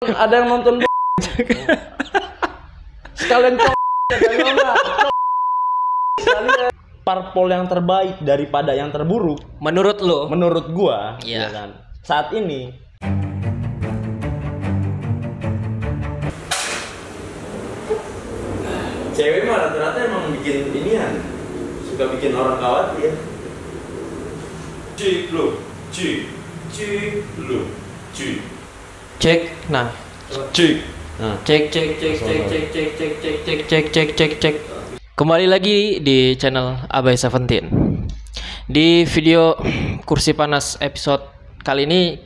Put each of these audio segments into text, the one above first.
Ada yang nonton sekalian sekalian parpol yang terbaik daripada yang terburuk menurut lo? menurut gua, Iya. ya kan. Saat ini cewek mah rata-rata emang bikin inian, suka bikin orang khawatir. Cik lu, cik lu, cik. Cek. Nah, Cik. Nah, cek. Kembali lagi di channel Abai 17. Di video Kursi Panas episode kali ini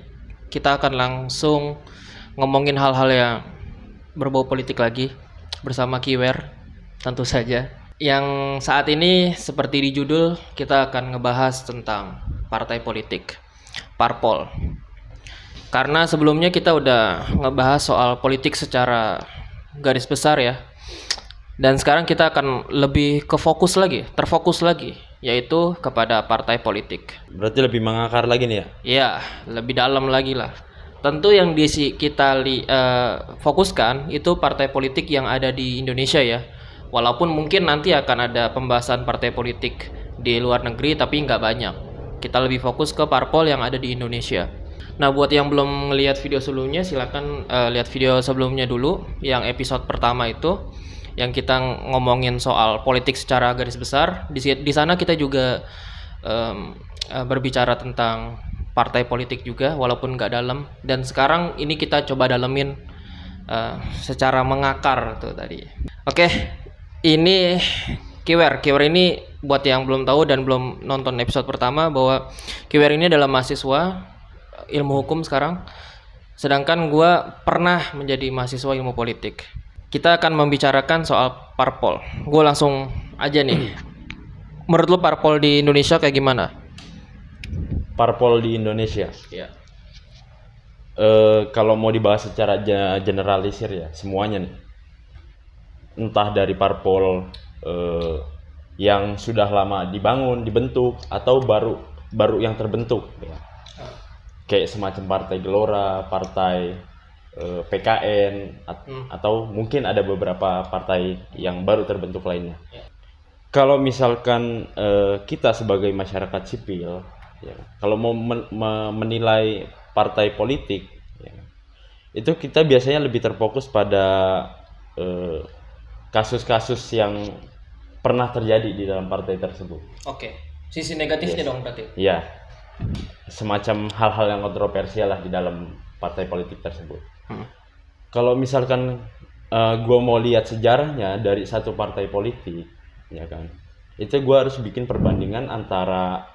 kita akan langsung ngomongin hal-hal yang berbau politik lagi bersama Kiwer tentu saja. Yang saat ini seperti di judul kita akan ngebahas tentang partai politik, parpol. Karena sebelumnya kita udah ngebahas soal politik secara garis besar ya. Dan sekarang kita akan lebih terfokus lagi, yaitu kepada partai politik. berarti lebih mengakar lagi nih ya. Ya, lebih dalam lagi lah. Tentu yang kita fokuskan itu partai politik yang ada di Indonesia ya. Walaupun mungkin nanti akan ada pembahasan partai politik di luar negeri, tapi nggak banyak. Kita lebih fokus ke parpol yang ada di Indonesia. Nah, buat yang belum ngelihat video sebelumnya, silakan lihat video sebelumnya dulu, yang episode pertama itu, yang kita ngomongin soal politik secara garis besar. Di sana kita juga berbicara tentang partai politik juga, walaupun nggak dalam. Dan sekarang ini kita coba dalemin secara mengakar tuh tadi. Oke, ini Kiwer ini buat yang belum tahu dan belum nonton episode pertama, bahwa Kiwer ini adalah mahasiswa ilmu hukum sekarang, sedangkan gue pernah menjadi mahasiswa ilmu politik. Kita akan membicarakan soal parpol. Gue langsung aja nih. Menurut lu parpol di Indonesia kayak gimana? Parpol di Indonesia. Ya. Kalau mau dibahas secara generalisir ya, semuanya nih. Entah dari parpol yang sudah lama dibentuk atau baru yang terbentuk ya. Kayak semacam partai Gelora, partai PKN atau mungkin ada beberapa partai yang baru terbentuk lainnya. Kalau misalkan kita sebagai masyarakat sipil ya, kalau mau menilai partai politik ya, itu kita biasanya lebih terfokus pada kasus-kasus yang pernah terjadi di dalam partai tersebut. Oke. Sisi negatifnya dong berarti. Iya. Semacam hal-hal yang kontroversial lah di dalam partai politik tersebut. Kalau misalkan gue mau lihat sejarahnya dari satu partai politik, ya kan, itu gue harus bikin perbandingan antara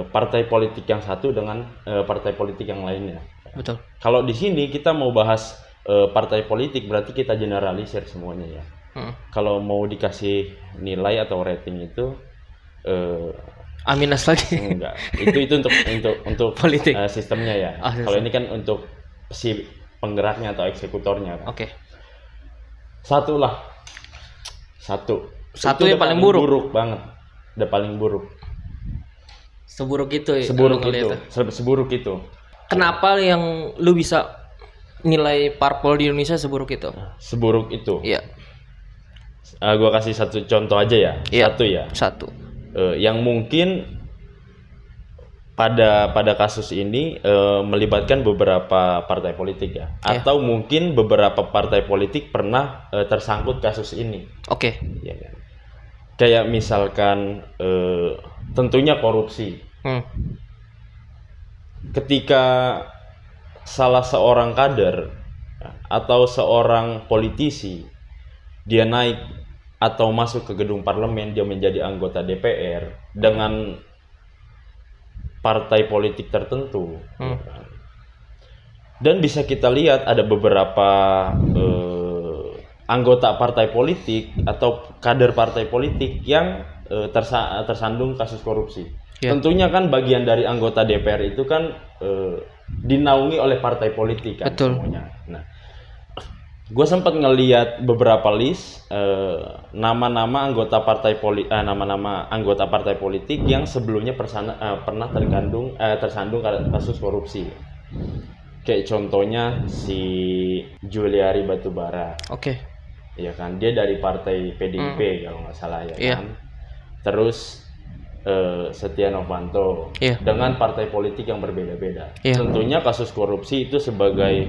partai politik yang satu dengan partai politik yang lainnya. Betul. Kalau di sini kita mau bahas partai politik, berarti kita generalisir semuanya ya. Kalau mau dikasih nilai atau rating itu Aminas lagi. enggak, itu untuk politik sistemnya ya. Kalau ini kan untuk si penggeraknya atau eksekutornya kan. Oke. Satu yang paling buruk banget, udah paling buruk. Seburuk itu ya. Seburuk itu. Kenapa yang lu bisa nilai parpol di Indonesia seburuk itu? Seburuk itu. Iya. Gua kasih satu contoh aja ya. Iya. Satu. Yang mungkin pada kasus ini melibatkan beberapa partai politik ya. Atau mungkin beberapa partai politik pernah tersangkut kasus ini. Oke. Ya, kan? Kayak misalkan tentunya korupsi. Ketika salah seorang kader atau seorang politisi dia naik atau masuk ke gedung parlemen, dia menjadi anggota DPR dengan partai politik tertentu. Dan bisa kita lihat ada beberapa anggota partai politik atau kader partai politik yang tersandung kasus korupsi. Tentunya kan bagian dari anggota DPR itu kan dinaungi oleh partai politik kan. Betul. Semuanya. Nah, gue sempat ngeliat beberapa list nama-nama anggota partai politik yang sebelumnya pernah tersandung kasus korupsi. Kayak contohnya si Juliari Batubara. Oke. Ya kan, dia dari partai PDIP kalau nggak salah ya Iya. kan. Terus Setia Novanto dengan partai politik yang berbeda-beda. Tentunya kasus korupsi itu sebagai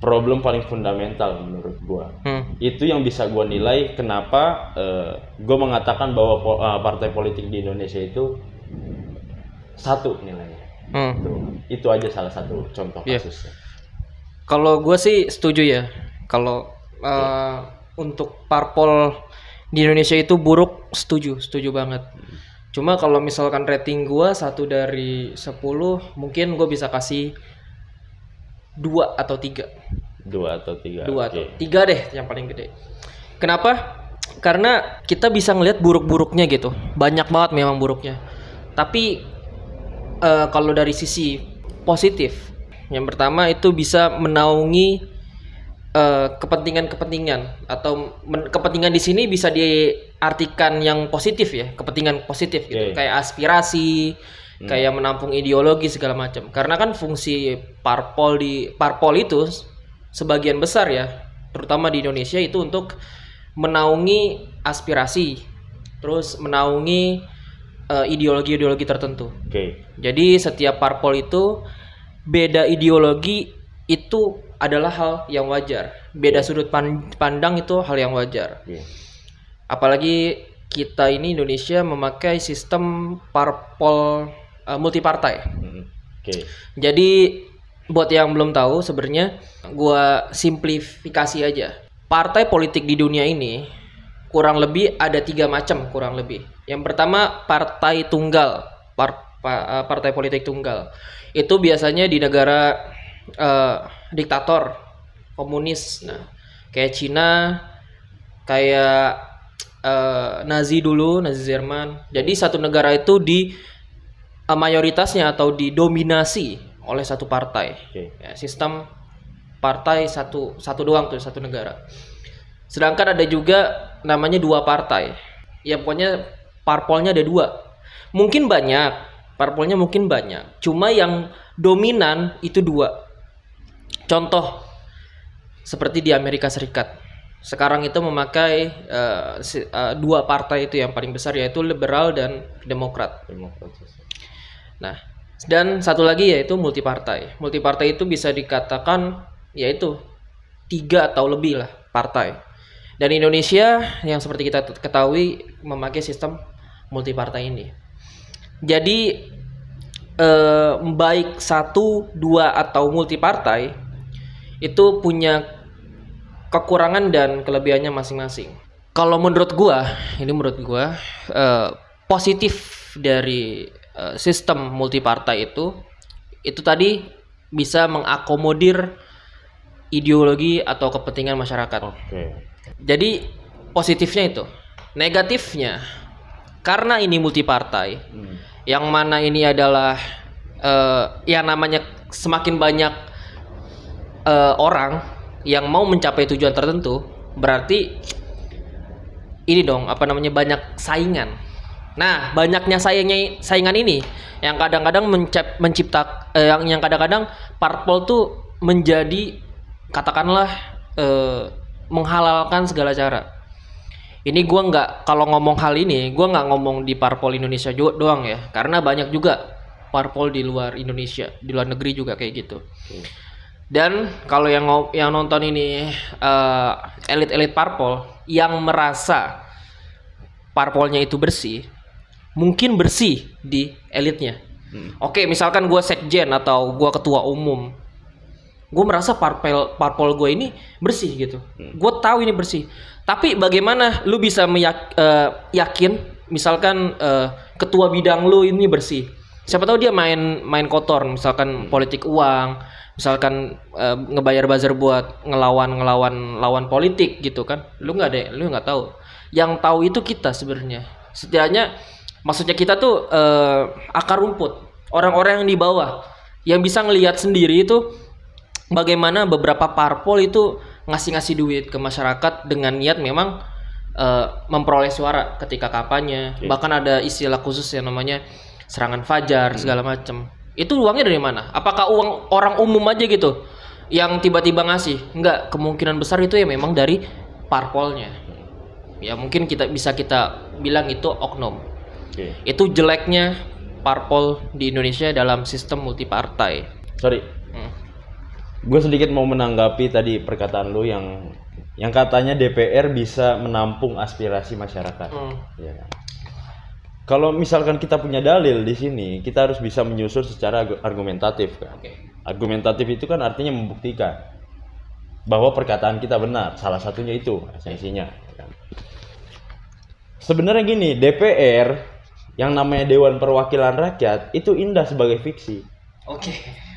problem paling fundamental menurut gua. Itu yang bisa gua nilai kenapa gua mengatakan bahwa partai politik di Indonesia itu satu nilainya. Itu aja salah satu contoh kasusnya. Kalau gue sih setuju ya. Kalau untuk parpol di Indonesia itu buruk, setuju banget. Cuma kalau misalkan rating gue 1 dari 10, mungkin gue bisa kasih 2 atau 3. 2 atau 3. 2 atau 3 deh yang paling gede. Kenapa? Karena kita bisa ngelihat buruk-buruknya gitu. Banyak banget memang buruknya. Tapi kalau dari sisi positif, yang pertama itu bisa menaungi kepentingan atau kepentingan di sini bisa diartikan yang positif ya, kepentingan positif gitu, kayak aspirasi, kayak menampung ideologi segala macam. Karena kan fungsi parpol itu sebagian besar ya, terutama di Indonesia itu untuk menaungi aspirasi, terus menaungi ideologi-ideologi tertentu. Jadi setiap parpol itu beda ideologi itu adalah hal yang wajar. Beda sudut pandang itu hal yang wajar. Apalagi kita ini Indonesia memakai sistem parpol multipartai. Jadi buat yang belum tahu sebenarnya gua simplifikasi aja. Partai politik di dunia ini kurang lebih ada 3 macam kurang lebih. Yang pertama partai tunggal, partai politik tunggal. Itu biasanya di negara diktator, komunis. Nah, kayak Cina, kayak Nazi dulu, Nazi Jerman. Jadi satu negara itu di mayoritasnya atau didominasi oleh satu partai. Ya, sistem partai satu doang tuh, satu negara. Sedangkan ada juga namanya 2 partai. Ya pokoknya parpolnya ada 2. Mungkin banyak, parpolnya mungkin banyak. Cuma yang dominan itu 2. Contoh seperti di Amerika Serikat. Sekarang itu memakai 2 partai itu yang paling besar, yaitu liberal dan demokrat. Nah, dan satu lagi yaitu multipartai. Multipartai itu bisa dikatakan yaitu 3 atau lebih lah partai. Dan Indonesia yang seperti kita ketahui memakai sistem multipartai ini. Jadi baik 1, 2 atau multipartai itu punya kekurangan dan kelebihannya masing-masing. Kalau menurut gua positif dari sistem multipartai itu tadi bisa mengakomodir ideologi atau kepentingan masyarakat. Jadi positifnya itu. Negatifnya karena ini multipartai, yang mana ini adalah yang namanya semakin banyak orang yang mau mencapai tujuan tertentu, berarti ini dong banyak saingan. Nah, banyaknya saingan ini yang kadang-kadang yang kadang-kadang parpol tuh menjadi katakanlah menghalalkan segala cara. Ini kalau ngomong hal ini, gua nggak ngomong di parpol Indonesia doang ya, karena banyak juga parpol di luar Indonesia, di luar negeri juga kayak gitu. Dan kalau yang nonton ini elit-elit parpol yang merasa parpolnya itu bersih, mungkin bersih di elitnya. Oke, misalkan gue sekjen atau gue ketua umum, gue merasa parpol gue ini bersih gitu. Gue tahu ini bersih. Tapi bagaimana lu bisa yakin misalkan ketua bidang lu ini bersih? Siapa tahu dia main kotor, misalkan politik uang, misalkan ngebayar buzzer buat ngelawan lawan politik gitu kan. Lu nggak tahu. Yang tahu itu kita sebenarnya. Setidaknya maksudnya kita tuh akar rumput, orang-orang yang di bawah yang bisa ngelihat sendiri itu bagaimana beberapa parpol itu ngasih duit ke masyarakat dengan niat memang memperoleh suara ketika kampanye. Bahkan ada istilah khusus yang namanya serangan fajar segala macam. Itu uangnya dari mana? Apakah uang orang umum aja gitu yang tiba-tiba ngasih? Enggak, kemungkinan besar itu ya memang dari parpolnya. Ya mungkin kita bilang itu oknum. Oke. Itu jeleknya parpol di Indonesia dalam sistem multipartai. Sorry. Gue sedikit mau menanggapi tadi perkataan lu yang katanya DPR bisa menampung aspirasi masyarakat. Ya kan? Kalau misalkan kita punya dalil di sini, kita harus bisa menyusun secara argumentatif kan. Argumentatif itu kan artinya membuktikan bahwa perkataan kita benar. Salah satunya itu esensinya. Kan? Sebenarnya gini, DPR yang namanya Dewan Perwakilan Rakyat itu indah sebagai fiksi.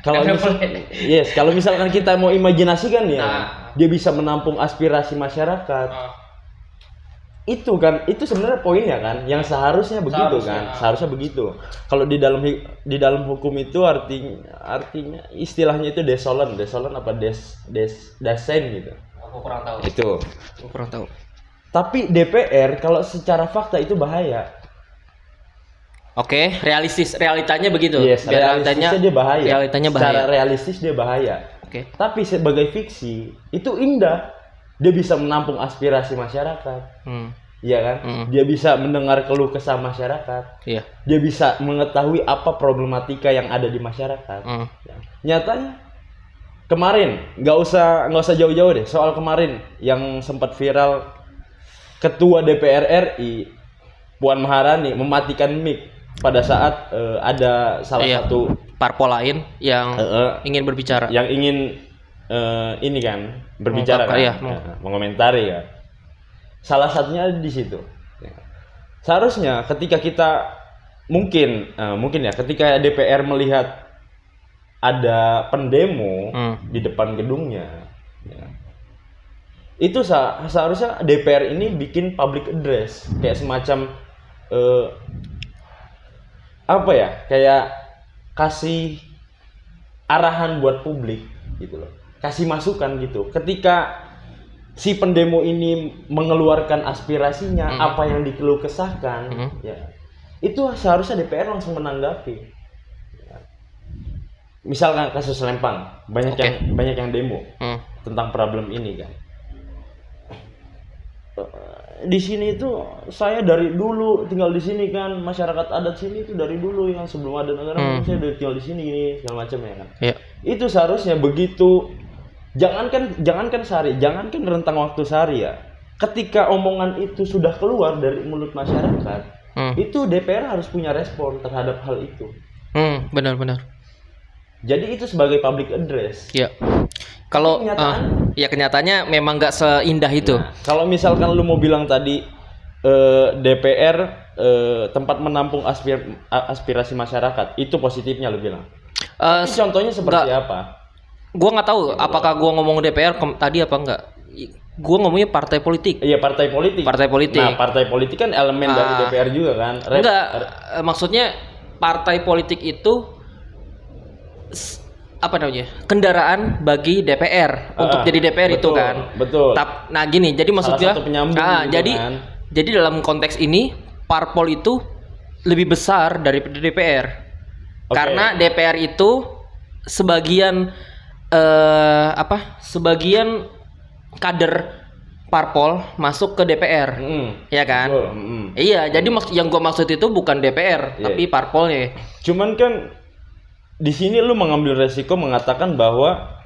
Kalau misalkan kita mau imajinasikan ya, dia bisa menampung aspirasi masyarakat. Itu sebenarnya poinnya kan, yang seharusnya begitu kan, seharusnya begitu. Kalau di dalam hukum itu artinya istilahnya itu desolen apa dasen gitu. Aku kurang tahu. Aku kurang tahu. Tapi DPR kalau secara fakta itu bahaya. Oke, realitanya begitu. Yes, realitanya dia bahaya. Realitanya bahaya. Secara realistis dia bahaya. Oke. Tapi sebagai fiksi itu indah. Dia bisa menampung aspirasi masyarakat. Iya kan? Dia bisa mendengar keluh kesah masyarakat. Iya. Dia bisa mengetahui apa problematika yang ada di masyarakat. Ya. Nyatanya kemarin nggak usah jauh-jauh deh, soal kemarin yang sempat viral, Ketua DPR RI Puan Maharani mematikan mic pada saat ada salah satu parpol lain yang ingin berbicara. Yang ingin ini kan berbicara kan, mengomentari ya. Salah satunya ada di situ. Seharusnya ketika kita mungkin ya ketika DPR melihat ada pendemo di depan gedungnya, ya, itu seharusnya DPR ini bikin public address kayak semacam apa ya, kayak kasih arahan buat publik gitu loh, kasih masukan gitu. Ketika si pendemo ini mengeluarkan aspirasinya, apa yang dikeluh kesahkan, ya itu seharusnya DPR langsung menanggapi. Ya. Misalkan kasus Lempang, banyak yang demo tentang problem ini kan. Di sini itu saya dari dulu tinggal di sini kan, masyarakat adat sini itu dari dulu yang sebelum ada negara saya udah tinggal di sini segala macam ya kan. Yeah. Itu seharusnya begitu. Jangankan sehari, jangankan rentang waktu sehari ya. Ketika omongan itu sudah keluar dari mulut masyarakat, itu DPR harus punya respon terhadap hal itu. Benar-benar. Jadi itu sebagai public address. Iya. Kalau ya kenyataannya memang nggak seindah itu. Nah, kalau misalkan lu mau bilang tadi DPR tempat menampung aspirasi masyarakat, itu positifnya lu bilang. Contohnya seperti apa? Gua nggak tahu apakah gua ngomong DPR tadi apa enggak. Gua ngomongnya partai politik. Iya, partai politik. Partai politik. Nah, partai politik kan elemen dari DPR juga kan. Maksudnya partai politik itu apa namanya? Kendaraan bagi DPR untuk jadi DPR itu kan. Betul. Nah, gini, jadi maksudnya jadi dalam konteks ini parpol itu lebih besar dari DPR. Karena DPR itu sebagian kader parpol masuk ke DPR, ya kan? Iya, jadi yang gua maksud itu bukan DPR, tapi parpolnya. Cuman kan di sini lu mengambil resiko mengatakan bahwa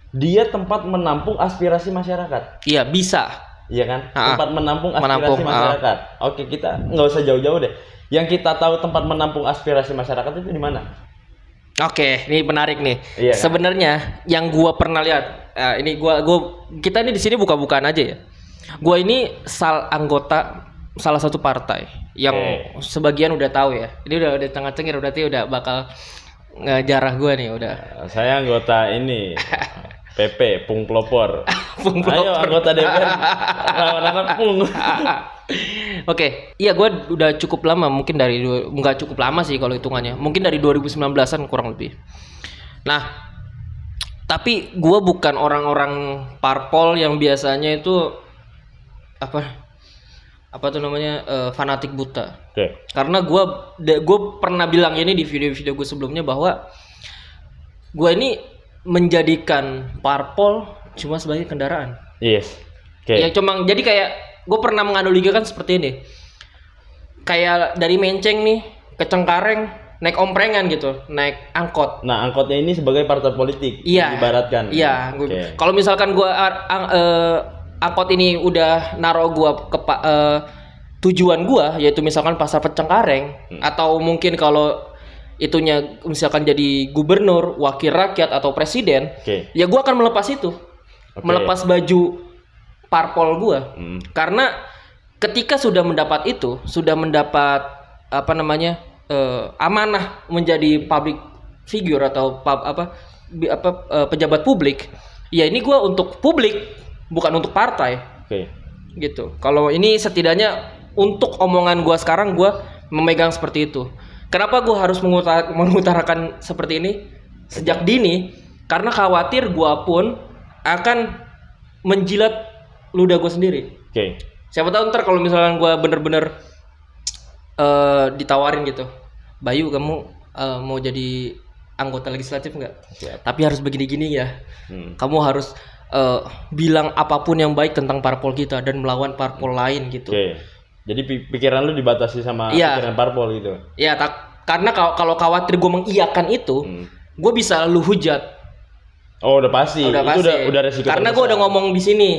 dia tempat menampung aspirasi masyarakat. Iya, bisa. Iya kan? Tempat menampung aspirasi masyarakat. Oke, kita nggak usah jauh-jauh deh. Yang kita tahu tempat menampung aspirasi masyarakat itu di mana? Oke, ini menarik nih. Iya, sebenarnya yang gua pernah lihat, kita ini di sini buka-bukaan aja ya. Gua ini anggota salah satu partai yang sebagian udah tahu ya. Ini udah tengah cengir, berarti udah bakal ngejarah gua nih udah. Saya anggota ini PP Pung Pelopor. Ayo anggota DPR. Anak Pung. Oke, iya gue udah cukup lama, mungkin nggak cukup lama sih kalau hitungannya, mungkin dari 2019an kurang lebih. Nah, tapi gue bukan orang-orang parpol yang biasanya itu apa tuh namanya fanatik buta. Oke. Karena gue pernah bilang ini di video-video gue sebelumnya bahwa gue ini menjadikan parpol cuma sebagai kendaraan. Yes. Oke. Ya cuma jadi kayak gue pernah menganalogikan seperti ini. Kayak dari Menceng nih ke Cengkareng naik omprengan gitu, naik angkot. Nah, angkotnya ini sebagai partai politik, Iya. ibaratkan. Iya. Oke. Kalau misalkan gue angkot ini udah naro gue ke tujuan gue, yaitu misalkan pasar Cengkareng, atau mungkin kalau itunya misalkan jadi gubernur, wakil rakyat atau presiden, Oke. ya gue akan melepas itu, melepas baju parpol gue, karena ketika sudah mendapat itu, sudah mendapat apa namanya amanah menjadi public figure atau pejabat publik, ya ini gue untuk publik bukan untuk partai. Oke. Gitu. Kalau ini setidaknya untuk omongan gue sekarang gue memegang seperti itu. Kenapa gue harus mengutarakan seperti ini sejak dini? Karena khawatir gue pun akan menjilat ludah gue sendiri. Oke. Siapa tahu ntar kalau misalkan gue bener-bener ditawarin gitu, Bayu kamu mau jadi anggota legislatif nggak? Siap. Tapi harus begini-gini ya. Kamu harus bilang apapun yang baik tentang parpol kita dan melawan parpol lain gitu. Oke. Jadi pikiran lu dibatasi sama pikiran parpol gitu. Iya, karena kalau khawatir gue mengiyakan itu, gue bisa lu hujat. Oh, udah pasti. Udah itu pasti. udah resiko. Karena gue udah ngomong di sini,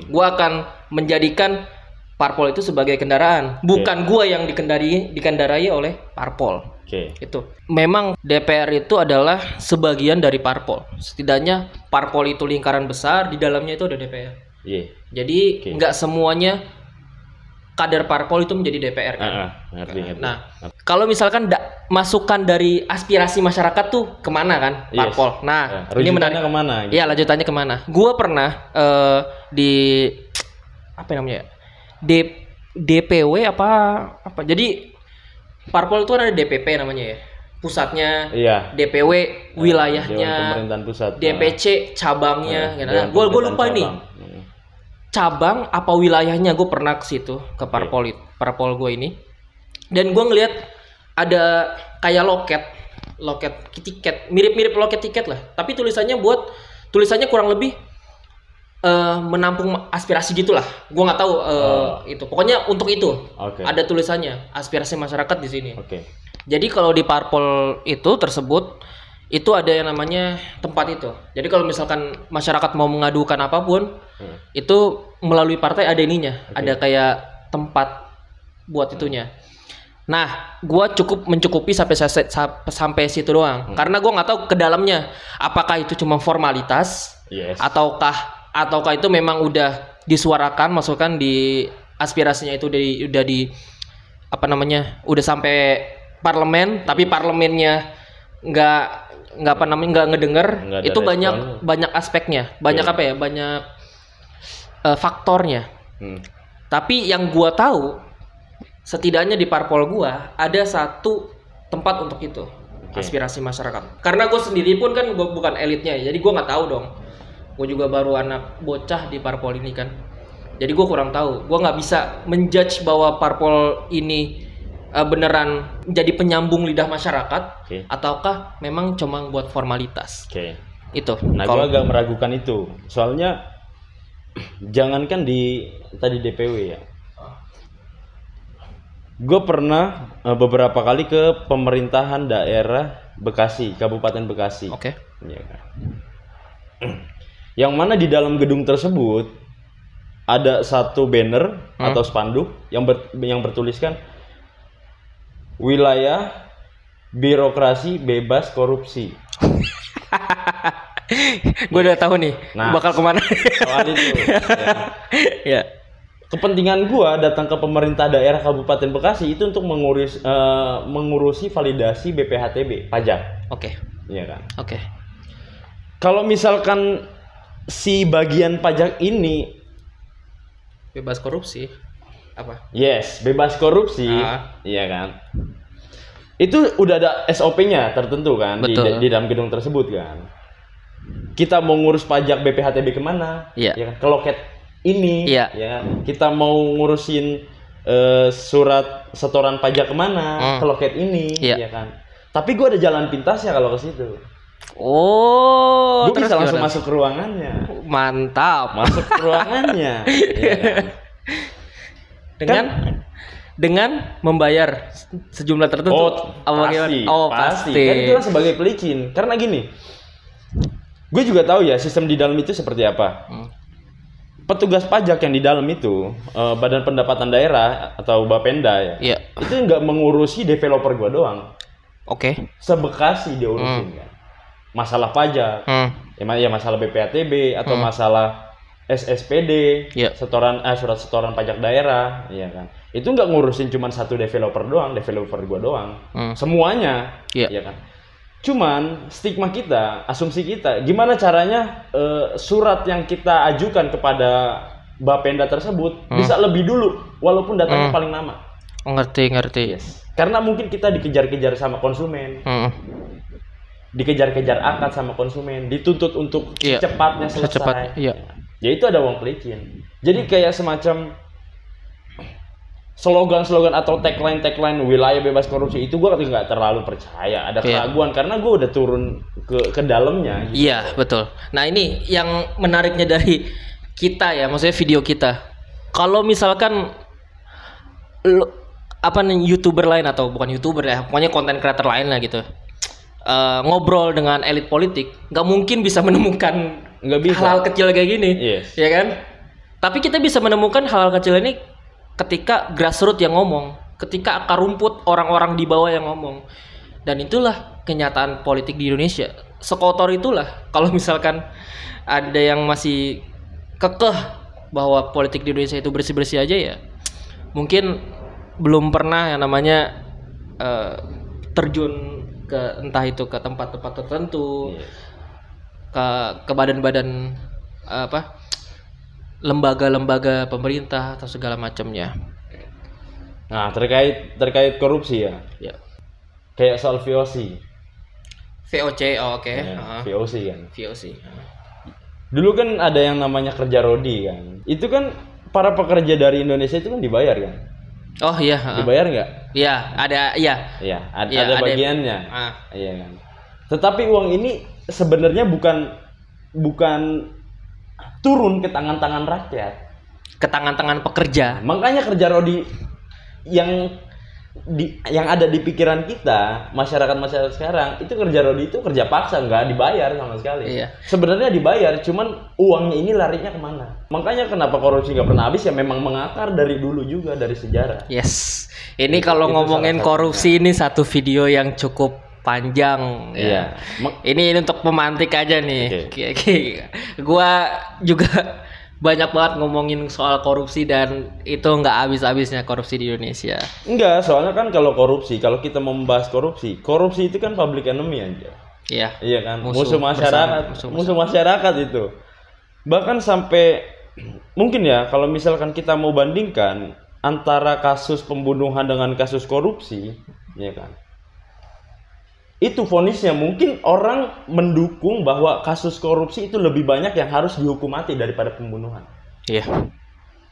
gue akan menjadikan parpol itu sebagai kendaraan, bukan gue yang dikendarai oleh parpol. Oke. Itu memang DPR itu adalah sebagian dari parpol. Setidaknya parpol itu lingkaran besar, di dalamnya itu ada DPR. Iya. Jadi nggak semuanya kader parpol itu menjadi DPR kan. Ngerti. Nah, kalau misalkan masukan dari aspirasi masyarakat tuh kemana kan parpol? Nah, ini menarik. Kemana? Iya, lanjutannya kemana? Gua pernah di apa namanya? DPW apa? Jadi parpol itu ada DPP namanya ya. Pusatnya, DPW wilayahnya, Dewan Pemerintahan Pusat, DPC cabangnya. Gue lupa nih. Cabang apa wilayahnya, gue pernah ke situ ke parpol gue ini, dan gue ngeliat ada kayak loket tiket, mirip loket tiket lah, tapi tulisannya kurang lebih menampung aspirasi gitulah. Gue nggak tahu itu, pokoknya untuk itu ada tulisannya aspirasi masyarakat di sini. Jadi kalau di parpol itu tersebut itu ada yang namanya tempat itu. Jadi kalau misalkan masyarakat mau mengadukan apapun, itu melalui partai ada ininya, ada kayak tempat buat itunya. Nah, gua cukup mencukupi sampai situ doang, karena gua nggak tahu ke dalamnya apakah itu cuma formalitas, ataukah itu memang udah disuarakan, masukan di aspirasinya itu udah di apa namanya, udah sampai parlemen, tapi parlemennya nggak ngedenger. Itu banyak aspeknya, banyak banyak faktornya. Tapi yang gua tahu, setidaknya di parpol gua ada satu tempat untuk itu, aspirasi masyarakat. Karena gue sendiri pun kan gue bukan elitnya, jadi gue nggak tahu dong. Gue juga baru anak bocah di parpol ini kan, jadi gue kurang tahu. Gue nggak bisa menjudge bahwa parpol ini beneran jadi penyambung lidah masyarakat, ataukah memang cuma buat formalitas. Itu. Nah, gue agak meragukan itu. Soalnya jangankan di tadi DPW ya. Gue pernah beberapa kali ke pemerintahan daerah Bekasi, Kabupaten Bekasi. Ya kan? Yang mana di dalam gedung tersebut ada satu banner atau spanduk yang bertuliskan wilayah birokrasi bebas korupsi. Gue udah tahu nih bakal kemana. Soal itu. Ya. Kepentingan gua datang ke pemerintah daerah Kabupaten Bekasi itu untuk mengurusi validasi BPHTB pajak. Iya kan? Kalau misalkan si bagian pajak ini bebas korupsi apa? Yes, bebas korupsi. Iya kan? Itu udah ada SOP-nya tertentu kan di dalam gedung tersebut kan. Kita mau ngurus pajak BPHTB kemana? Ya kan? Ke loket ini, ya. Kita mau ngurusin surat setoran pajak kemana, ke loket ini, ya kan. Tapi gue ada jalan pintasnya kalau ke situ. Oh, gue bisa langsung masuk ke ruangannya. Mantap. Masuk ke ruangannya. Ya kan? Dengan membayar sejumlah tertentu. Pasti. Kan itu kan sebagai pelicin. Karena gini, gue juga tahu ya sistem di dalam itu seperti apa. Petugas pajak yang di dalam itu, Badan Pendapatan Daerah atau Bapenda ya, itu nggak mengurusi developer gue doang. Oke. Sebekasi dia urusin kan. Masalah pajak, ya masalah BPATB atau masalah SSPD, setoran surat setoran pajak daerah, ya kan. Itu nggak ngurusin cuma satu developer gua doang. Semuanya, ya kan. Cuman stigma kita, asumsi kita, gimana caranya surat yang kita ajukan kepada Bapenda tersebut bisa lebih dulu walaupun datanya paling lama. Ngerti. Yes. Karena mungkin kita dikejar-kejar sama konsumen. Dikejar-kejar akad sama konsumen, dituntut untuk secepatnya selesai. Ya itu ada uang pelicin. Jadi kayak semacam slogan-slogan atau tagline wilayah bebas korupsi itu gue nggak terlalu percaya. Ada keraguan karena gue udah turun ke dalamnya. Gitu. Iya betul. Nah ini yang menariknya dari kita ya, maksudnya video kita. Kalau misalkan YouTuber lain atau bukan YouTuber ya, pokoknya konten creator lain lah gitu. Ngobrol dengan elit politik, nggak mungkin bisa menemukan hal-hal kecil kayak gini, ya kan? Tapi kita bisa menemukan hal-hal kecil ini ketika grassroots yang ngomong, ketika akar rumput orang-orang di bawah yang ngomong, dan itulah kenyataan politik di Indonesia. Sekotor itulah kalau misalkan ada yang masih kekeh bahwa politik di Indonesia itu bersih-bersih aja ya, mungkin belum pernah yang namanya terjun ke entah itu ke tempat-tempat tertentu, ke badan-badan lembaga-lembaga pemerintah atau segala macamnya. Nah terkait korupsi ya, kayak soal VOC. VOC, oke. VOC kan. VOC. Dulu kan ada yang namanya kerja rodi kan. Itu kan para pekerja dari Indonesia itu kan dibayar kan. Oh iya. Dibayar nggak? Iya, ada. Iya. Iya, ada bagiannya. Iya kan. Tetapi uang ini sebenarnya bukan turun ke tangan-tangan rakyat, ke tangan-tangan pekerja. Makanya kerja rodi yang ada di pikiran kita, masyarakat sekarang itu kerja rodi itu kerja paksa, nggak dibayar sama sekali. Iya. Sebenarnya dibayar, cuman uangnya ini larinya kemana? Makanya kenapa korupsi nggak pernah habis ya, memang mengakar dari dulu juga, dari sejarah. Yes. Ini kalau ngomongin korupsi ini satu video yang cukup panjang. Iya. Ini untuk pemantik aja nih. Gua juga banyak banget ngomongin soal korupsi dan itu nggak habis-habisnya korupsi di Indonesia. Enggak, soalnya kan kalau kita membahas korupsi itu kan public enemy aja. Iya. Iya kan, musuh masyarakat, musuh masyarakat itu. Bahkan sampai mungkin ya kalau misalkan kita mau bandingkan antara kasus pembunuhan dengan kasus korupsi, ya kan. Itu vonisnya mungkin orang mendukung bahwa kasus korupsi itu lebih banyak yang harus dihukum mati daripada pembunuhan. Iya.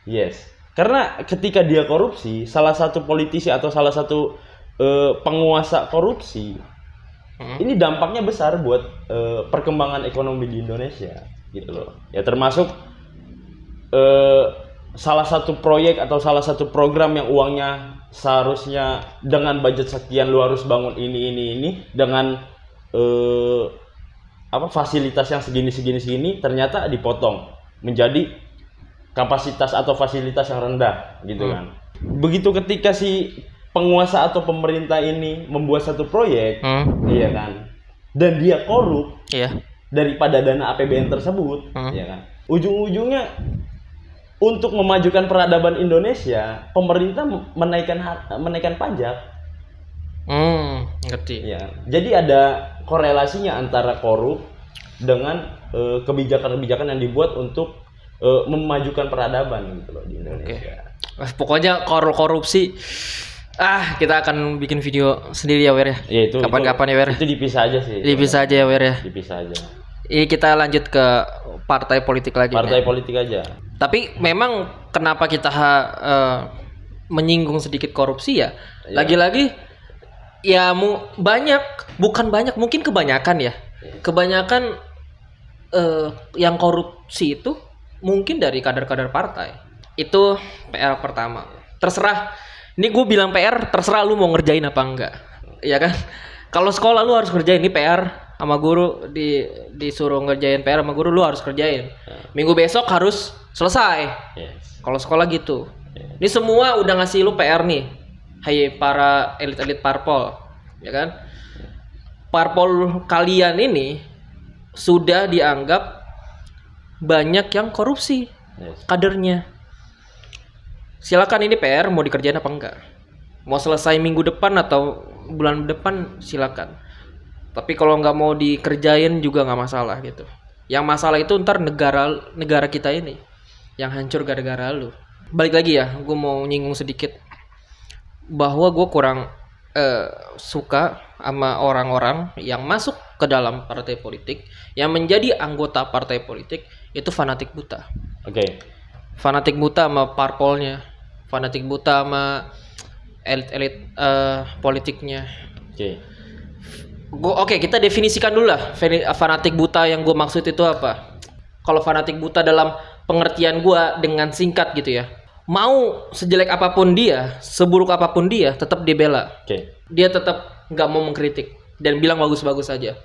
Yes. Karena ketika dia korupsi, salah satu politisi atau salah satu penguasa korupsi, ini dampaknya besar buat perkembangan ekonomi di Indonesia, gitu loh. Ya termasuk salah satu proyek atau salah satu program yang uangnya seharusnya dengan budget sekian lu harus bangun ini dengan fasilitas yang segini ternyata dipotong menjadi kapasitas atau fasilitas yang rendah gitu kan. Begitu ketika si penguasa atau pemerintah ini membuat satu proyek, iya kan, dan dia korup, daripada dana APBN tersebut, ya kan, ujung-ujungnya untuk memajukan peradaban Indonesia, pemerintah menaikkan pajak. Ngerti. Ya, jadi ada korelasinya antara korup dengan kebijakan-kebijakan yang dibuat untuk memajukan peradaban gitu loh di Indonesia. Pokoknya korupsi. Kita akan bikin video sendiri ya, Wer ya. Ya itu kapan-kapan ya, Wer. Itu dipisah aja sih. Dipisah aja ya, Wer ya. Dipisah aja. Ini kita lanjut ke partai politik lagi. Partai politik aja. Tapi memang kenapa kita menyinggung sedikit korupsi ya. Lagi-lagi ya bukan banyak, mungkin kebanyakan ya. Kebanyakan yang korupsi itu mungkin dari kader-kader partai. Itu PR pertama. Terserah. Ini gue bilang PR, terserah lu mau ngerjain apa enggak. Ya kan? Kalau sekolah lu harus kerjain, ini PR sama guru, disuruh ngerjain PR sama guru, lu harus kerjain. Minggu besok harus selesai. Kalau sekolah gitu. Ini semua udah ngasih lu PR nih. Hai para elit-elit parpol, ya kan? Parpol kalian ini sudah dianggap banyak yang korupsi kadernya. Silakan, ini PR mau dikerjain apa enggak? Mau selesai minggu depan atau bulan depan silakan. Tapi kalau nggak mau dikerjain juga nggak masalah gitu. Yang masalah itu ntar negara kita ini yang hancur gara-gara lu. Balik lagi ya, gue mau nyinggung sedikit bahwa gue kurang suka sama orang-orang yang masuk ke dalam partai politik, yang menjadi anggota partai politik itu fanatik buta. Fanatik buta sama parpolnya, fanatik buta sama elit-elit politiknya. Oke, kita definisikan dulu lah fanatik buta yang gue maksud itu apa. Kalau fanatik buta dalam pengertian gue dengan singkat gitu ya, mau sejelek apapun dia, seburuk apapun dia, tetap dibela. Dia tetap nggak mau mengkritik dan bilang bagus-bagus saja.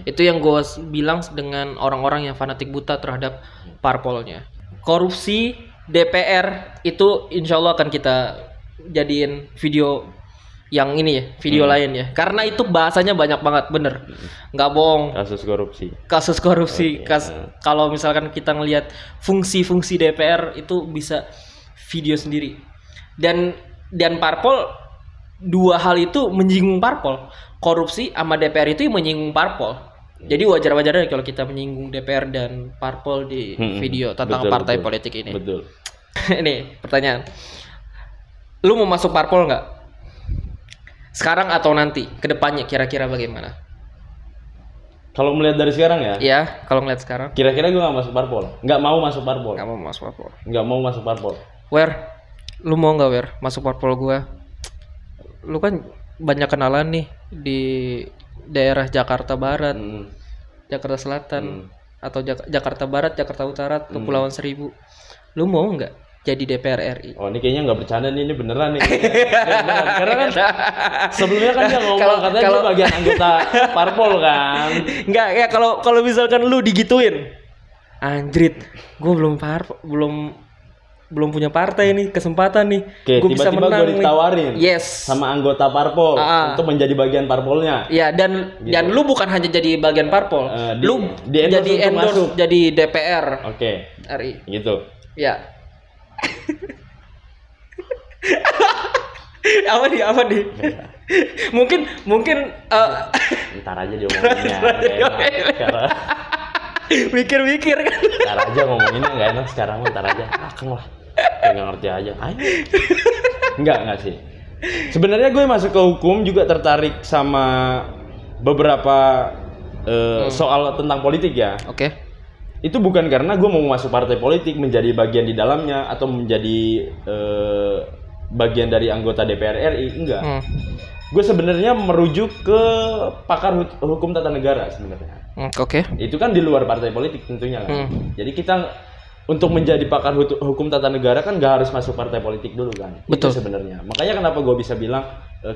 Itu yang gue bilang dengan orang-orang yang fanatik buta terhadap parpolnya. Korupsi DPR itu insya Allah akan kita jadiin video yang ini ya, video lain ya. Karena itu bahasanya banyak banget, bener, nggak bohong. Kasus korupsi. Kalau misalkan kita ngelihat fungsi-fungsi DPR itu bisa video sendiri. Dan parpol, dua hal itu menyinggung parpol. Korupsi sama DPR itu menyinggung parpol. Jadi wajar-wajar aja kalau kita menyinggung DPR dan parpol di video tentang partai politik ini. Ini pertanyaan. Lu mau masuk parpol nggak? Sekarang atau nanti? Kedepannya kira-kira bagaimana? Kalau melihat dari sekarang ya? Iya, kalau melihat sekarang. Kira-kira gue nggak masuk parpol. Nggak mau masuk parpol. Nggak mau masuk parpol. Lu mau nggak masuk parpol gue? Lu kan banyak kenalan nih di daerah Jakarta Barat, Jakarta Selatan, atau Jakarta Barat, Jakarta Utara, Kepulauan Seribu. Lu mau nggak jadi DPR RI? Oh, ini kayaknya nggak bercanda nih, ini beneran nih. Beneran. Karena kan sebelumnya kan dia ngomong katanya dia bagian anggota parpol kan. Enggak, ya kalau misalkan lu digituin, anjrit, gue belum punya partai nih, kesempatan nih. Gue bisa menang. Gue ditawarin sama anggota parpol untuk menjadi bagian parpolnya. Iya, dan lu bukan hanya jadi bagian parpol, lu jadi endorse jadi DPR. RI. Gitu. Ya. apa nih? Mungkin ntar aja dia ngomonginnya. Mikir kan. Ntar aja ngomonginnya nggak enak sekarang, ntar aja. Akang lah. Kayak nggak ngerti aja. Ayo. Enggak sih. Sebenarnya gue masuk ke hukum juga tertarik sama beberapa soal tentang politik ya. Itu bukan karena gue mau masuk partai politik, menjadi bagian di dalamnya atau menjadi bagian dari anggota DPR RI, enggak. Gue sebenarnya merujuk ke pakar hukum tata negara sebenarnya. Itu kan di luar partai politik tentunya kan. Jadi kita untuk menjadi pakar hukum tata negara kan gak harus masuk partai politik dulu kan. Betul. Itu sebenarnya. Makanya kenapa gue bisa bilang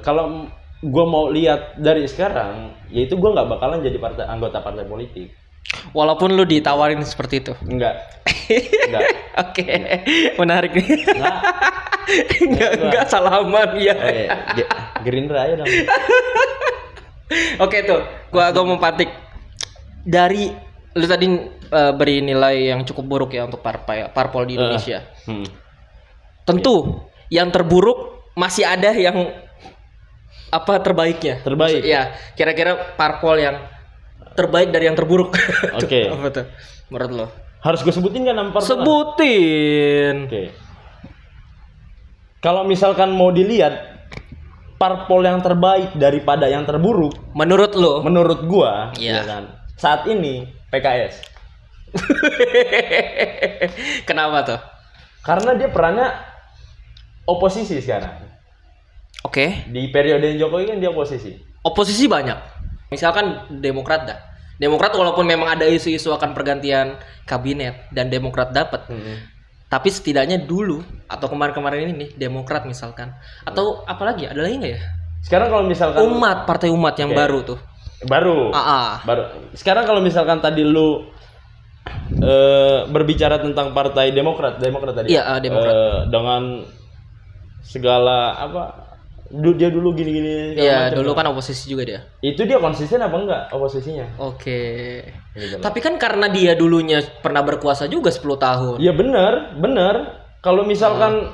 kalau gue mau lihat dari sekarang, yaitu gue nggak bakalan jadi anggota partai politik. Walaupun lu ditawarin seperti itu. Enggak. Menarik nih. Enggak salaman ya. Gerindra aja dong. Tuh, gua mau patik. Dari lu tadi beri nilai yang cukup buruk ya untuk parpol di Indonesia. Tentu yang terburuk masih ada yang terbaiknya. Terbaik. Ya, kira-kira parpol yang terbaik dari yang terburuk. Apa tuh menurut lo? Harus gue sebutin kan nama parpol? Sebutin. Kalau misalkan mau dilihat parpol yang terbaik daripada yang terburuk, menurut lo? Menurut gua, ya kan. Saat ini PKS. Kenapa tuh? Karena dia perannya oposisi sekarang. Oke. Di periode Jokowi kan dia oposisi. Oposisi banyak. Misalkan Demokrat dah. Demokrat walaupun memang ada isu-isu akan pergantian kabinet dan Demokrat dapat. Tapi setidaknya dulu atau kemarin-kemarin ini nih Demokrat misalkan. Atau apalagi ada lagi nggak ya? Sekarang kalau misalkan Partai Umat yang baru tuh. Baru. Sekarang kalau misalkan tadi lu berbicara tentang Partai Demokrat tadi. Iya, Demokrat. Dengan segala dia dulu gini-gini. Iya, dulu kan oposisi juga dia. Itu dia konsisten apa enggak oposisinya? Oke. Tapi kan karena dia dulunya pernah berkuasa juga 10 tahun. Iya benar. Kalau misalkan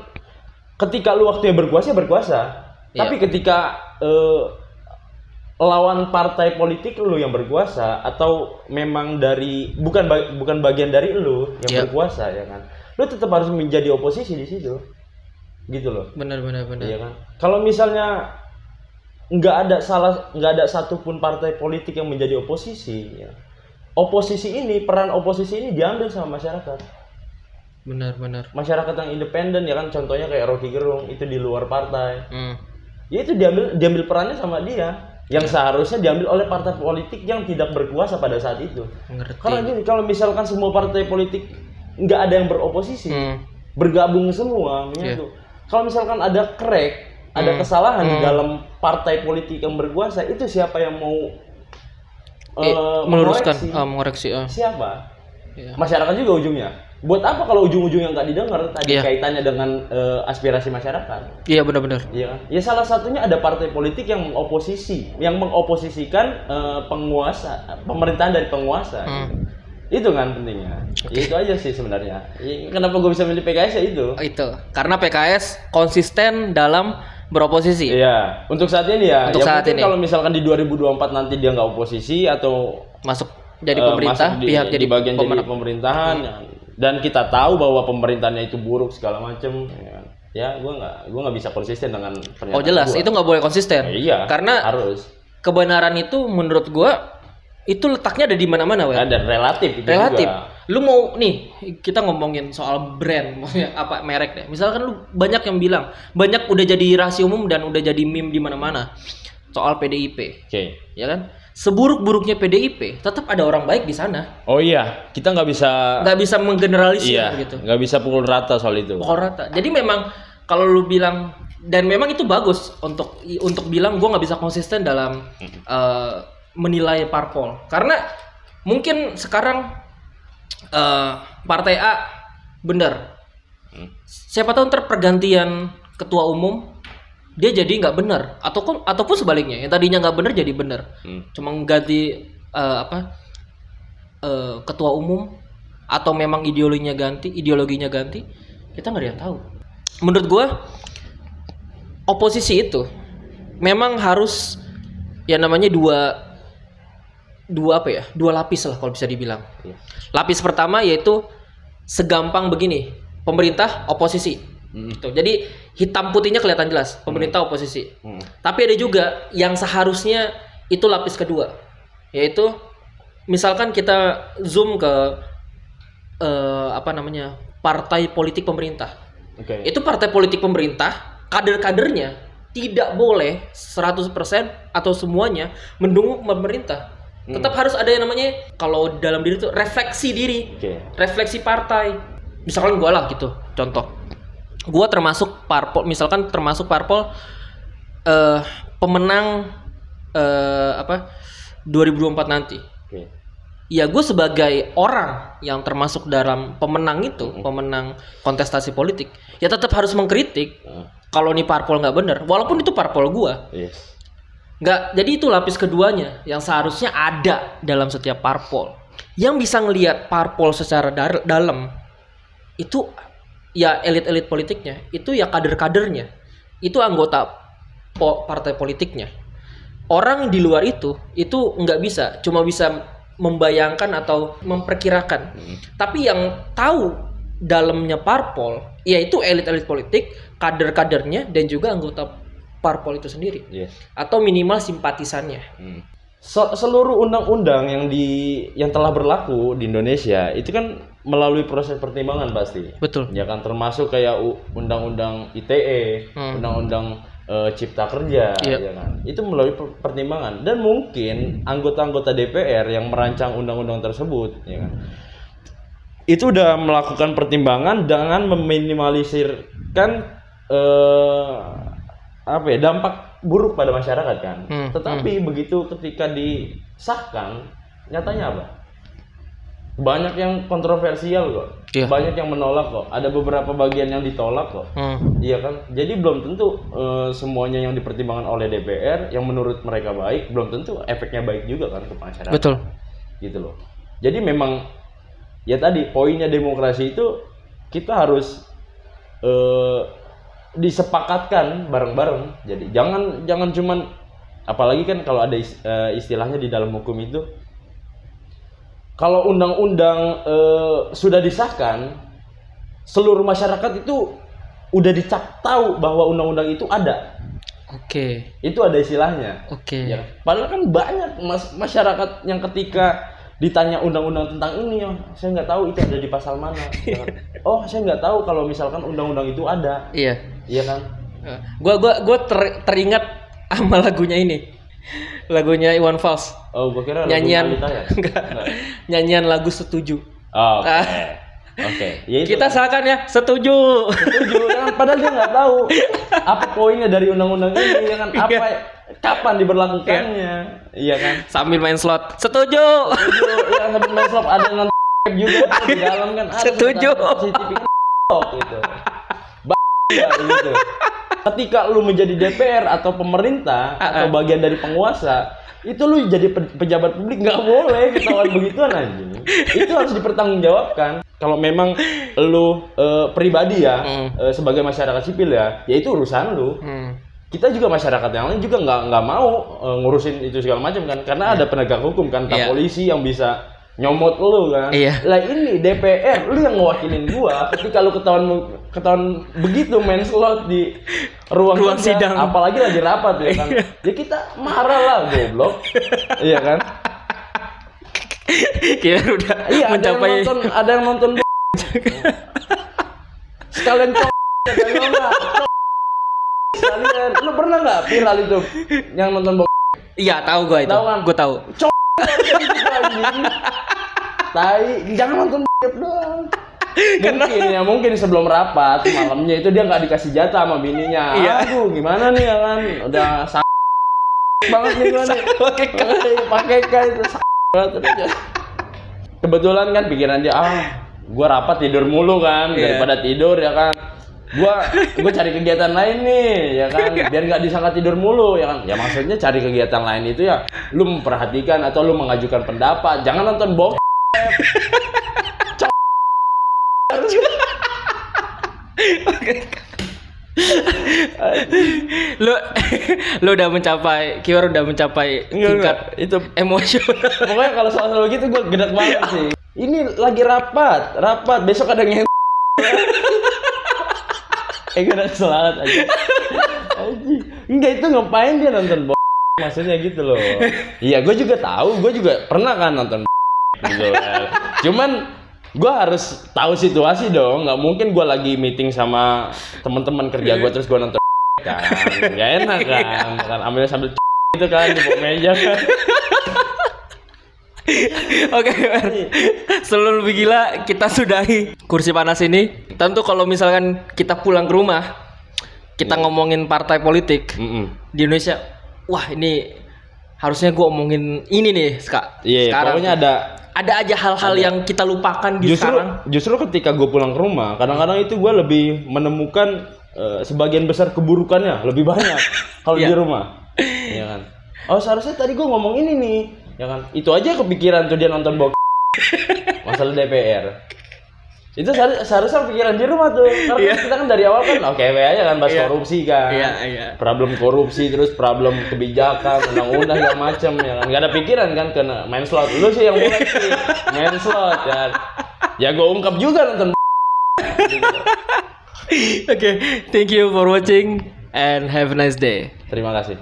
ketika lu waktunya berkuasa. Iya. Tapi ketika lawan partai politik lu yang berkuasa atau memang dari bukan bagian dari lu yang berkuasa ya kan. Lu tetap harus menjadi oposisi di situ. Gitu loh. Benar. Iya kan. Kalau misalnya nggak ada satupun partai politik yang menjadi oposisi, ya. Peran oposisi ini diambil sama masyarakat. Benar. Masyarakat yang independen ya kan, contohnya kayak Rocky Gerung itu di luar partai. Ya itu diambil perannya sama dia. Yang seharusnya diambil oleh partai politik yang tidak berkuasa pada saat itu. Ngerti. Karena gini, kalau misalkan semua partai politik nggak ada yang beroposisi, bergabung semua, menyatu. Kalau misalkan ada ada kesalahan di dalam partai politik yang berkuasa, itu siapa yang mau mengoreksi? Siapa? Ya. Masyarakat juga ujungnya. Buat apa kalau ujung-ujungnya nggak didengar tadi kaitannya dengan aspirasi masyarakat? Iya benar. Iya kan? Ya salah satunya ada partai politik yang mengoposisikan pemerintahan dari penguasa. Itu kan pentingnya. Ya, itu aja sih sebenarnya. Kenapa gue bisa milih PKS ya itu? Itu karena PKS konsisten dalam beroposisi. Iya, untuk saat ini ya. Untuk saat ini. Kalau misalkan di 2024 nanti dia nggak oposisi atau masuk jadi pemerintah, jadi bagian dari pemerintahan, dan kita tahu bahwa pemerintahannya itu buruk segala macam. Ya, gue nggak bisa konsisten dengan pernyataan. Oh jelas, itu nggak boleh konsisten. Iya. Karena harus. Kebenaran itu menurut gue itu letaknya ada di mana-mana, Ada relatif. Juga. Lu mau nih kita ngomongin soal brand, maksudnya apa merek deh. Misalkan lu banyak yang bilang, banyak udah jadi rahasia umum dan udah jadi meme di mana-mana soal PDIP. Ya kan? Seburuk-buruknya PDIP, tetap ada orang baik di sana. Oh iya, kita nggak bisa menggeneralisir gitu. Nggak bisa pukul rata soal itu. Pukul rata. Jadi memang kalau lu bilang, dan memang itu bagus untuk bilang gue nggak bisa konsisten dalam menilai parpol, karena mungkin sekarang partai A benar, siapa tahu ntar pergantian ketua umum dia jadi nggak benar, ataupun sebaliknya yang tadinya nggak benar jadi benar, cuma ganti ketua umum atau memang ideologinya ganti, kita nggak ada yang tahu. Menurut gue oposisi itu memang harus ya namanya dua lapis lah kalau bisa dibilang. Lapis pertama yaitu segampang begini, pemerintah oposisi. Gitu. Jadi hitam putihnya kelihatan jelas, pemerintah oposisi. Tapi ada juga yang seharusnya itu lapis kedua, yaitu misalkan kita zoom ke partai politik pemerintah. Itu partai politik pemerintah, kader-kadernya tidak boleh 100% atau semuanya mendukung pemerintah. Tetap harus ada yang namanya, kalau dalam diri itu refleksi diri, refleksi partai. Misalkan gue lah gitu, contoh, gue termasuk parpol pemenang 2024 nanti. Ya gue sebagai orang yang termasuk dalam pemenang itu, pemenang kontestasi politik, ya tetap harus mengkritik kalau nih parpol nggak bener, walaupun itu parpol gue. Nggak, jadi itu lapis keduanya yang seharusnya ada dalam setiap parpol. Yang bisa ngelihat parpol secara dalam itu ya elit-elit politiknya, itu ya kader-kadernya, itu anggota partai politiknya. Orang di luar itu nggak bisa, cuma bisa membayangkan atau memperkirakan. Tapi yang tahu dalamnya parpol, yaitu elit-elit politik, kader-kadernya, dan juga anggota parpol itu sendiri, atau minimal simpatisannya. seluruh undang-undang yang telah berlaku di Indonesia itu kan melalui proses pertimbangan pasti. Betul. Ya kan, termasuk kayak undang-undang ITE, undang-undang Cipta Kerja, ya kan. Itu melalui pertimbangan, dan mungkin anggota-anggota DPR yang merancang undang-undang tersebut, ya kan, itu udah melakukan pertimbangan dengan meminimalisirkan dampak buruk pada masyarakat kan. Tetapi begitu ketika disahkan, nyatanya apa? Banyak yang kontroversial kok. Banyak yang menolak kok. Ada beberapa bagian yang ditolak kok. Iya kan? Jadi belum tentu semuanya yang dipertimbangkan oleh DPR yang menurut mereka baik, belum tentu efeknya baik juga kan ke masyarakat. Betul. Gitu loh. Jadi memang ya tadi poinnya demokrasi itu kita harus disepakatkan bareng-bareng. Jadi jangan cuman, apalagi kan kalau ada istilahnya di dalam hukum itu, kalau undang-undang sudah disahkan, seluruh masyarakat itu udah dicap tahu bahwa undang-undang itu ada. Oke. Itu ada istilahnya. Oke. Ya, padahal kan banyak masyarakat yang ketika ditanya undang-undang tentang ini, saya nggak tahu itu ada di pasal mana. Oh, saya nggak tahu kalau misalkan undang-undang itu ada. Iya. Iya kan? Gua teringat sama lagunya ini. Lagunya Iwan Fals. Oh, gua kira nyanyian lagu ya? Enggak. Nyanyian lagu Setuju. Oh, oke. Ya itu. Kita sahkan ya, setuju. Setuju kan, padahal dia nggak tahu apa poinnya dari undang-undang ini, ya kan? Apa kapan diberlakukannya? Iya kan? Sambil main slot. Setuju. Ya, sambil main slot ada yang nonton juga di dalam kan. Setuju. CCTV gitu. Ya, gitu. Ketika lu menjadi DPR atau pemerintah atau bagian dari penguasa, itu lu jadi pejabat publik nggak boleh ketahuan begituan anjing. Itu harus dipertanggungjawabkan. Kalau memang lu pribadi ya, sebagai masyarakat sipil ya itu urusan lu. Kita juga masyarakat yang lain juga nggak mau ngurusin itu segala macam kan, karena ada penegak hukum kan, polisi yang bisa nyomot lu kan. Lah ini DPR, lu yang ngewakilin gua. Ketika lu ketahuan begitu main slot di ruang sidang, apalagi lagi rapat ya kan. Ya kita marah lah, goblok. Iya kan? Kita udah mencapai. Ada yang nonton sekalian sekalian. Lu pernah nggak viral itu yang nonton Iya, tahu gua itu. Tahu kan? Gua tahu. Tai, jangan nonton doang. Mungkin sebelum rapat malamnya itu dia nggak dikasih jatah sama bininya. Aduh, gimana nih ya kan? Udah banget nih gua nih. Pakai itu banget. Kebetulan kan pikiran dia, gua rapat tidur mulu kan, daripada tidur ya kan. Gua cari kegiatan lain nih ya kan, biar nggak disangka tidur mulu ya kan. Ya maksudnya cari kegiatan lain itu ya lu memperhatikan atau lu mengajukan pendapat, jangan nonton bokep. Lu udah mencapai, Kiwar udah mencapai tingkat itu emosional. Pokoknya kalau soal begitu gue gedek banget sih. Ini lagi rapat besok ada yang gak semangat aja. Enggak, itu ngapain dia nonton maksudnya gitu loh. Iya, gue juga tahu, gue juga pernah kan nonton gitu. Cuman gue harus tahu situasi dong, nggak mungkin gue lagi meeting sama teman-teman kerja gue terus gue nonton kan, nggak enak kan ambil sambil itu kan di bawah meja kan. Oke, sebelum lebih gila kita sudahi kursi panas ini. Tentu kalau misalkan kita pulang ke rumah, kita ngomongin partai politik di Indonesia, wah ini harusnya gue omongin ini nih sekarang. Pokoknya ada aja hal-hal yang kita lupakan sekarang. Justru ketika gue pulang ke rumah, kadang-kadang itu gue lebih menemukan sebagian besar keburukannya lebih banyak kalau di rumah. Iya kan? Oh, seharusnya tadi gue ngomong ini nih, ya kan? Itu aja kepikiran tuh dia nonton masalah DPR. Itu seharusnya pikiran di rumah tuh. Karena kita kan dari awal kan oke aja kan bahas korupsi kan. Problem korupsi, terus problem kebijakan, undang-undang segala macam ya kan. Enggak ada pikiran kan kena main slot. Lu sih yang mulai sih main slot ya. Ya gue ungkap juga nonton. Oke, thank you for watching and have a nice day. Terima kasih.